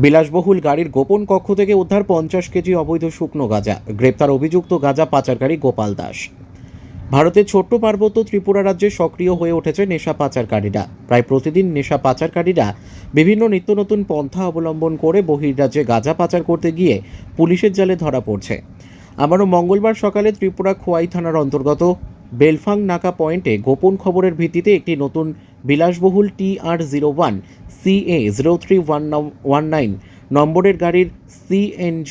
বিলাসবহুল গাড়ির গোপন কক্ষ থেকে উদ্ধার 50 কেজি অবৈধ শুকনো গাঁজা। গ্রেপ্তার অভিযুক্ত গাঁজা পাচারকারী গোপাল দাস। ভারতের ছোট্ট পার্বত্য ত্রিপুরা রাজ্যে সক্রিয় হয়ে উঠেছে নেশা পাচারকারীরা। প্রায় প্রতিদিন নেশা পাচারকারীরা বিভিন্ন নিত্য নতুন পন্থা অবলম্বন করে বহির্রাজ্যে গাঁজা পাচার করতে গিয়ে পুলিশের জালে ধরা পড়ছে। আবারও মঙ্গলবার সকালে ত্রিপুরা খোয়াই থানার অন্তর্গত বেলফাং নাকা পয়েন্টে গোপন খবরের ভিত্তিতে একটি নতুন বিলাসবহুল TR01 CA0319 নম্বরের গাড়ির CNG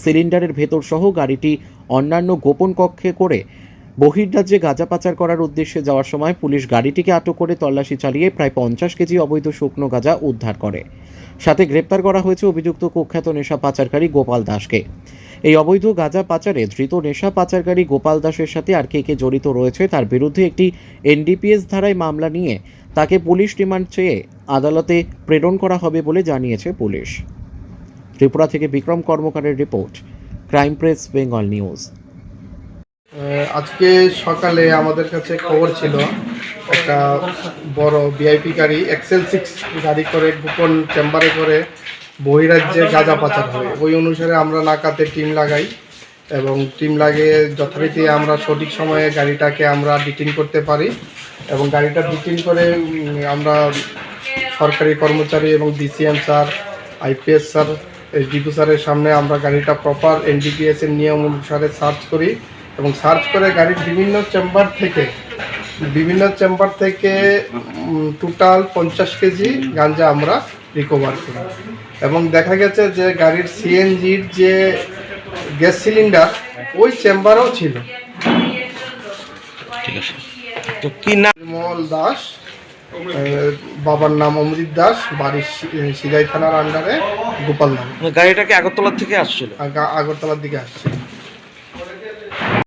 সিলিন্ডারের ভেতর সহ গাড়িটি অন্যান্য গোপন কক্ষে করে বহির্রাজ্যে গাঁজা পাচার করার উদ্দেশ্যে যাওয়ার সময় পুলিশ গাড়িটিকে আটক করে তল্লাশি চালিয়ে প্রায় 50 কেজি অবৈধ শুকনো গাঁজা উদ্ধার করে। সাথে গ্রেপ্তার করা হয়েছে অভিযুক্ত কুখ্যাত নেশা পাচারকারী গোপাল দাসকে। এই অবৈধ গাঁজা পাচারে ধৃত নেশা পাচারকারী গোপাল দাসের সাথে আর কে জড়িত রয়েছে তার বিরুদ্ধে একটি NDPS ধারায় মামলা নিয়ে তাকে পুলিশ রিমান্ড চেয়ে আদালতে প্রেরণ করা হবে বলে জানিয়েছে পুলিশ। ত্রিপুরা থেকে বিক্রম কর্মকারের report, crime press Bengal news. আজকে সকালে আমাদের কাছে খবর ছিল একটা বড় VIP গাড়ি XL6 গাড়ি করে গোপন চেম্বারে করে বহিরাজ্যে গাঁজা পাচার হয়। ওই অনুসারে আমরা নাকাতে টিম লাগাই এবং টিম লাগিয়ে যথারীতি আমরা সঠিক সময়ে গাড়িটাকে আমরা ডিটেইন করতে পারি এবং গাড়িটা ডিটেইন করে আমরা সরকারি কর্মচারী এবং DCM sir, IPS sir, SDPO স্যারের সামনে আমরা গাড়িটা প্রপার NDPS এর নিয়ম অনুসারে সার্চ করি এবং সার্চ করে গাড়ির বিভিন্ন চেম্বার থেকে টোটাল 50 কেজি গাঁজা আমরা রিকভার করি এবং দেখা গেছে যে গাড়ির CNGর যে গ্যাস সিলিন্ডার ওই চেম্বারেও ছিল। ঠিক আছে, তো কি নাম? বিমল দাস, বাবার নাম অমৃত দাস, বাড়ি সিগাই থানার আন্ডারে গোপাল নাম। গাড়িটাকে আগরতলা থেকে আসছিল? আগরতলার দিকে আসছে।